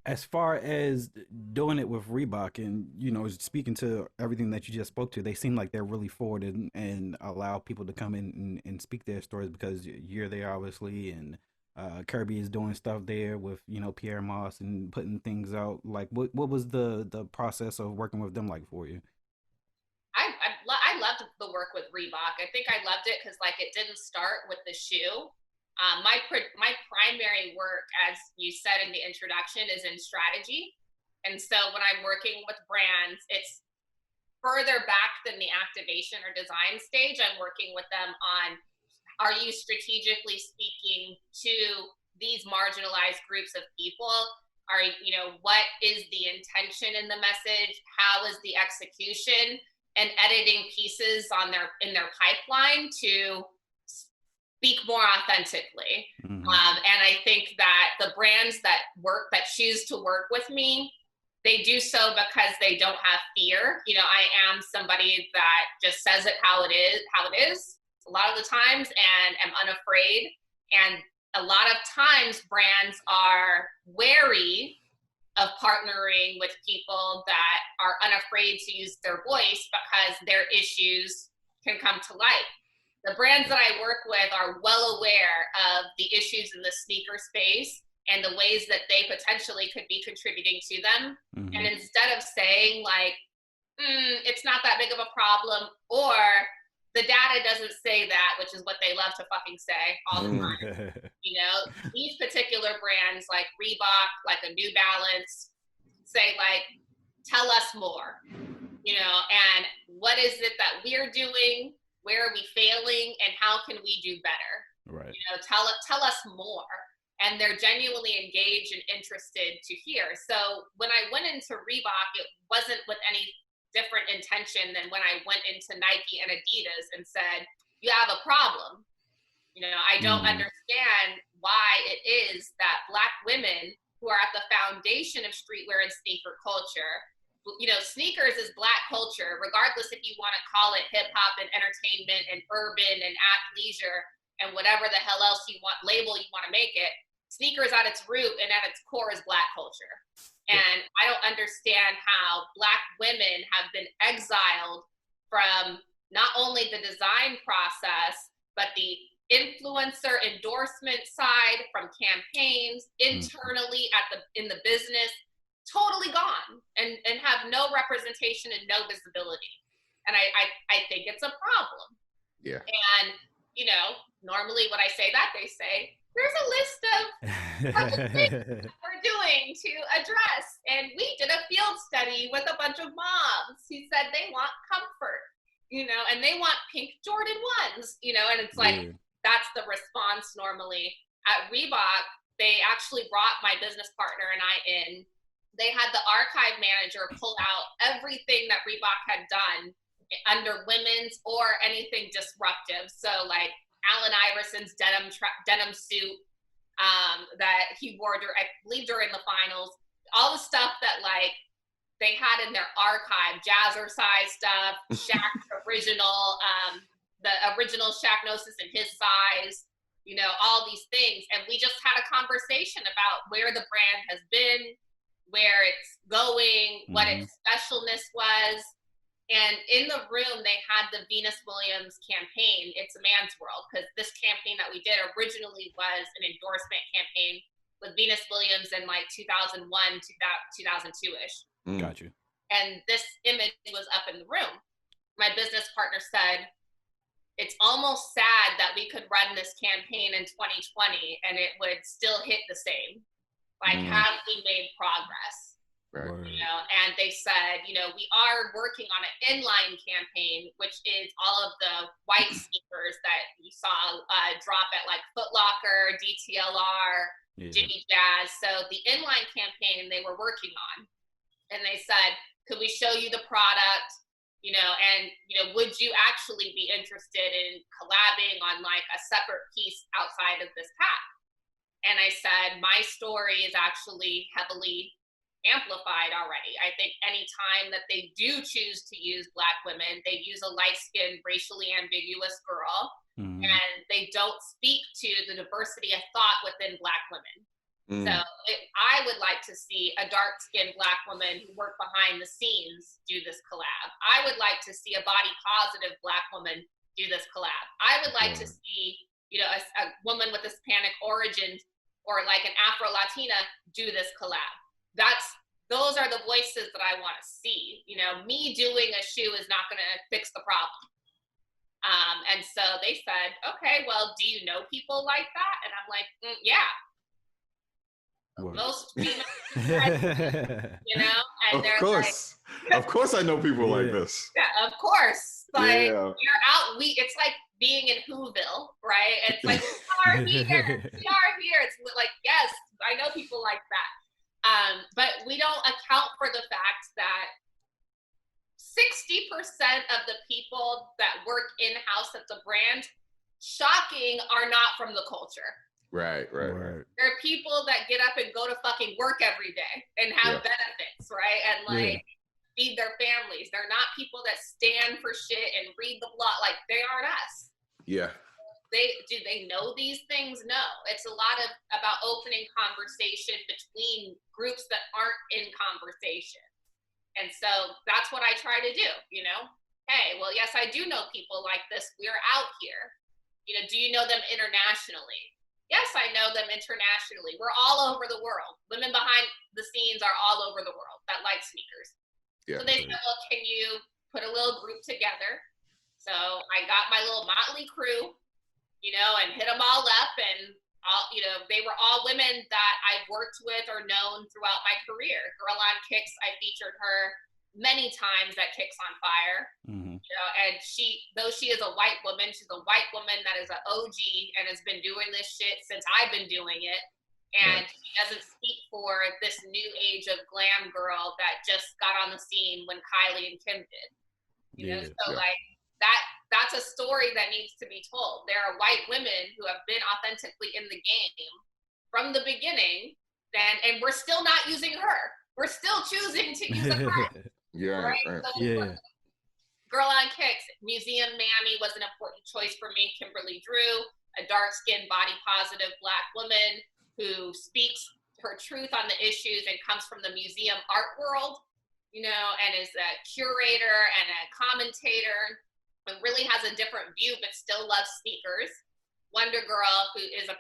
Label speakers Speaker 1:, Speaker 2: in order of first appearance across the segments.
Speaker 1: As far as doing it with Reebok and, speaking to everything that you just spoke to, they seem like they're really forward and allow people to come in and speak their stories because you're there, obviously. And Kirby is doing stuff there with, Pierre Moss and putting things out. Like, what was the process of working with them like for you?
Speaker 2: I loved the work with Reebok. I think I loved it because like it didn't start with the shoe. My primary work, as you said in the introduction, is in strategy. And so when I'm working with brands, it's further back than the activation or design stage. I'm working with them on, are you strategically speaking to these marginalized groups of people? Are, what is the intention in the message? How is the execution? And editing pieces on in their pipeline to speak more authentically.
Speaker 1: Hmm.
Speaker 2: And I think that the brands that choose to work with me, they do so because they don't have fear. I am somebody that just says it how it is a lot of the times, and am unafraid. And a lot of times brands are wary of partnering with people that are unafraid to use their voice because their issues can come to light. The brands that I work with are well aware of the issues in the sneaker space and the ways that they potentially could be contributing to them. And
Speaker 1: Hmm.
Speaker 2: instead of saying like, it's not that big of a problem, or the data doesn't say that, which is what they love to fucking say all the time. These particular brands like Reebok, like a New Balance, say like, tell us more, and what is it that we're doing? Where are we failing? And how can we do better?
Speaker 1: Right.
Speaker 2: Tell us more. And they're genuinely engaged and interested to hear. So when I went into Reebok, it wasn't with any different intention than when I went into Nike and Adidas and said, you have a problem. I don't
Speaker 1: Hmm.
Speaker 2: understand why it is that Black women who are at the foundation of streetwear and sneaker culture, sneakers is Black culture, regardless if you want to call it hip hop and entertainment and urban and athleisure and whatever the hell else you want, label you want to make it. Sneakers at its root and at its core is Black culture.
Speaker 1: Yep.
Speaker 2: And I don't understand how Black women have been exiled from not only the design process, but the influencer endorsement side, from campaigns
Speaker 1: Hmm.
Speaker 2: internally in the business, totally gone, and have no representation and no visibility. And I think it's a problem.
Speaker 3: Yeah.
Speaker 2: And normally when I say that, they say there's a list of things we're doing to address. And we did a field study with a bunch of moms who said they want comfort, and they want pink Jordan ones, and it's like,
Speaker 1: Yeah.
Speaker 2: that's the response normally. At Reebok, they actually brought my business partner and I in. They had the archive manager pull out everything that Reebok had done under women's or anything disruptive. So like Allen Iverson's denim suit, that he wore, I believe, during the finals. All the stuff that like they had in their archive, Jazzercise stuff, Shaq's original, the original Shaqnosis in his size, all these things. And we just had a conversation about where the brand has been, where it's going, what
Speaker 1: Hmm.
Speaker 2: its specialness was. And in the room, they had the Venus Williams campaign, It's a Man's World, because this campaign that we did originally was an endorsement campaign with Venus Williams in like 2001 to 2002-ish.
Speaker 3: Mm.
Speaker 1: Got you.
Speaker 2: And this image was up in the room. My business partner said, it's almost sad that we could run this campaign in 2020 and it would still hit the same. Like,
Speaker 3: Mm.
Speaker 2: have we made progress?
Speaker 3: Right.
Speaker 1: Word.
Speaker 2: And they said, we are working on an inline campaign, which is all of the white sneakers that you saw drop at like Foot Locker, DTLR,
Speaker 1: Yeah.
Speaker 2: Jimmy Jazz. So the inline campaign they were working on, and they said, could we show you the product? And would you actually be interested in collabing on like a separate piece outside of this pack? And I said, my story is actually heavily amplified already. I think any time that they do choose to use Black women, they use a light-skinned, racially ambiguous girl,
Speaker 1: Hmm.
Speaker 2: and they don't speak to the diversity of thought within Black women. So I would like to see a dark-skinned Black woman who worked behind the scenes do this collab. I would like to see a body-positive Black woman do this collab. I would like to see, you know, a woman with Hispanic origins or like an Afro-Latina do this collab. Those are the voices that I want to see. You know, me doing a shoe is not going to fix the problem. And so they said, okay, well, do you know people like that? And I'm like, yeah. Most female you know, and
Speaker 3: of
Speaker 2: they're
Speaker 3: course.
Speaker 2: like,
Speaker 3: of course I know people like this.
Speaker 2: Yeah, of course. Like you're out. It's like being in Whoville, right? It's like we are here. It's like, yes, I know people like that. But we don't account for the fact that 60% of the people that work in-house at the brand, shocking, are not from the culture.
Speaker 3: Right.
Speaker 2: There are people that get up and go to fucking work every day and have benefits, right? And like feed their families. They're not people that stand for shit and read the law. Like, they aren't us.
Speaker 3: Yeah.
Speaker 2: Do they know these things? No. It's a lot about opening conversation between groups that aren't in conversation. And so that's what I try to do, you know? Hey, well, yes, I do know people like this. We're out here. You know, do you know them internationally? Yes, I know them internationally. We're all over the world. Women behind the scenes are all over the world that like sneakers. Yeah, so they said, well, can you put a little group together? So I got my little motley crew, you know, and hit them all up. And, all, you know, they were all women that I've worked with or known throughout my career. Girl on Kicks, I featured her many times at Kicks on Fire. You know, and though she is a white woman, she's a white woman that is an OG and has been doing this shit since I've been doing it. And she doesn't speak for this new age of glam girl that just got on the scene when Kylie and Kim did. You know, so like that's a story that needs to be told. There are white women who have been authentically in the game from the beginning, and we're still not using her. We're still choosing to use a her. Right? So, Girl on Kicks, Museum Mammy was an important choice for me. Kimberly Drew, a dark-skinned, body-positive Black woman who speaks her truth on the issues and comes from the museum art world, you know, and is a curator and a commentator and really has a different view, but still loves sneakers. Wonder Girl, who is an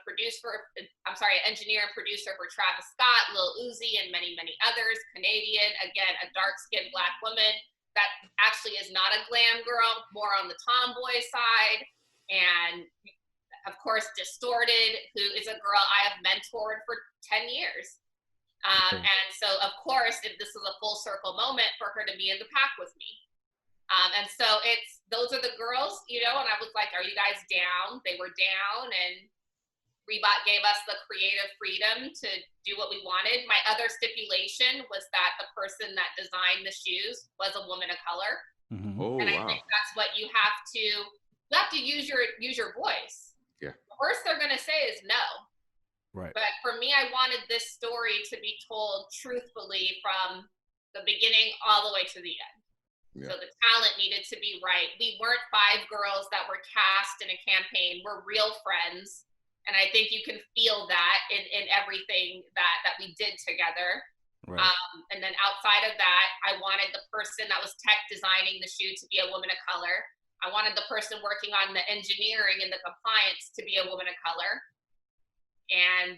Speaker 2: engineer and producer for Travis Scott, Lil Uzi, and many, many others. Canadian, again, a dark-skinned Black woman that actually is not a glam girl, more on the tomboy side. And of course, Distorted, who is a girl I have mentored for 10 years. And so, of course, if this is a full circle moment for her to be in the pack with me. And so those are the girls, you know, and I was like, are you guys down? They were down, and Reebok gave us the creative freedom to do what we wanted. My other stipulation was that the person that designed the shoes was a woman of color. And I think that's what you have to use your voice. Yeah. The worst they're going to say is no. Right. But for me, I wanted this story to be told truthfully from the beginning all the way to the end. Yeah. So the talent needed to be right. We weren't 5 girls that were cast in a campaign. We're real friends. And I think you can feel that in everything that we did together. Right. And then outside of that, I wanted the person that was tech designing the shoe to be a woman of color. I wanted the person working on the engineering and the compliance to be a woman of color. And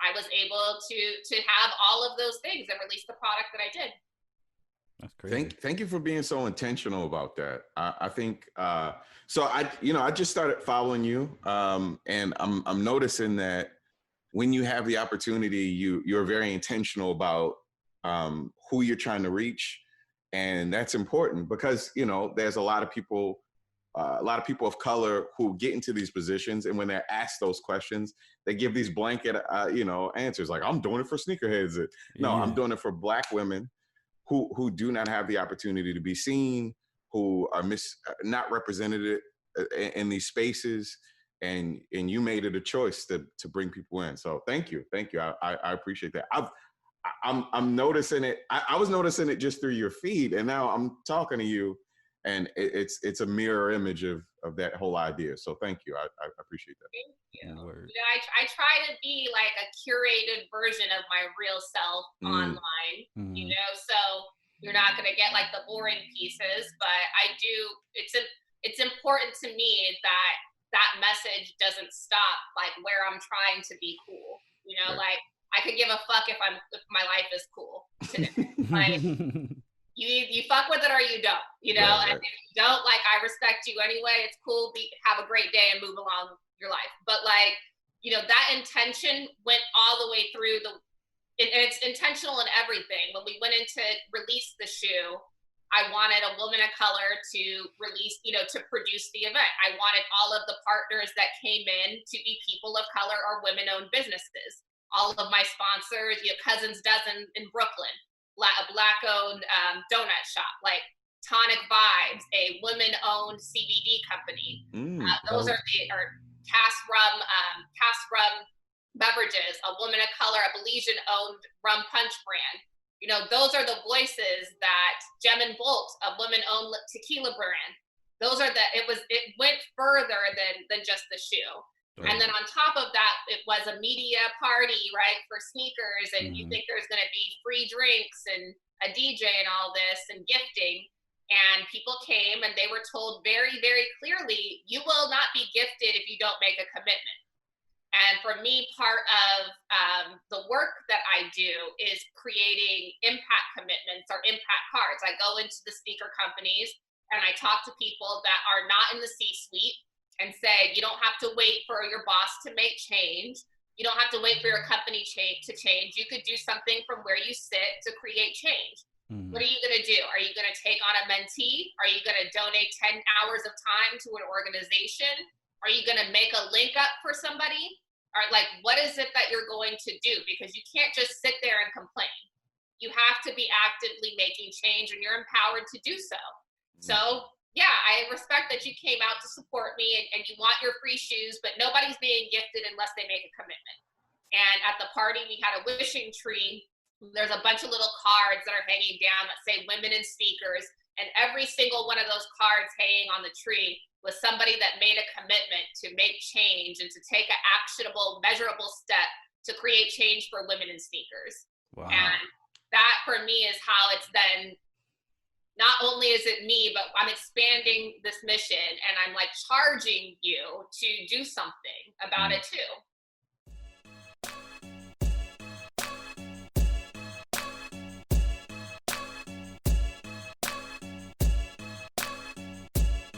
Speaker 2: I was able to have all of those things and release the product that I did.
Speaker 3: That's crazy. Thank you for being so intentional about that. I think so. I just started following you, and I'm noticing that when you have the opportunity, you're very intentional about who you're trying to reach, and that's important because there's a lot of people of color who get into these positions, and when they're asked those questions, they give these blanket answers like, "I'm doing it for sneakerheads." No, I'm doing it for Black women who do not have the opportunity to be seen, who are not represented in these spaces, and you made it a choice to bring people in. So thank you. I appreciate that. I'm noticing it. I was noticing it just through your feed, and now I'm talking to you, and it's a mirror image of that whole idea. So thank you. I appreciate that.
Speaker 2: Thank you. I try to be like a curated version of my real self online, so you're not going to get like the boring pieces, but I do, it's important to me that message doesn't stop like where I'm trying to be cool, right. Like I could give a fuck if my life is cool today. Like you fuck with it or you don't, right. And if you don't, like, I respect you anyway. It's cool. Have a great day and move along your life. But like, that intention went all the way through and it's intentional in everything. When we went in to release the shoe, I wanted a woman of color to release, to produce the event. I wanted all of the partners that came in to be people of color or women-owned businesses. All of my sponsors, Cousins Dozen in Brooklyn, a Black-owned donut shop, like Tonic Vibes, a women-owned CBD company. Those are Cass Rum Beverages, a woman of color, a Belizean-owned rum punch brand. Those are the voices that Gem and Bolt, a women-owned tequila brand. It went further than just the shoe. Right. And then on top of that, it was a media party, right, for sneakers. And you think there's going to be free drinks and a DJ and all this and gifting. And people came and they were told very, very clearly, you will not be gifted if you don't make a commitment. And for me, part of the work that I do is creating impact commitments or impact cards. I go into the sneaker companies and I talk to people that are not in the C-suite and say, you don't have to wait for your boss to make change. You don't have to wait for your company to change. You could do something from where you sit to create change. What are you going to do? Are you going to take on a mentee? Are you going to donate 10 hours of time to an organization? Are you going to make a link up for somebody? Or like, what is it that you're going to do? Because you can't just sit there and complain. You have to be actively making change and you're empowered to do so. So yeah, I respect that you came out to support me and you want your free shoes, but nobody's being gifted unless they make a commitment. And at the party, we had a wishing tree. There's a bunch of little cards that are hanging down that say women in sneakers. And every single one of those cards hanging on the tree was somebody that made a commitment to make change and to take an actionable, measurable step to create change for women in sneakers. Wow. And that for me is how it's then, not only is it me, but I'm expanding this mission and I'm like charging you to do something about it too.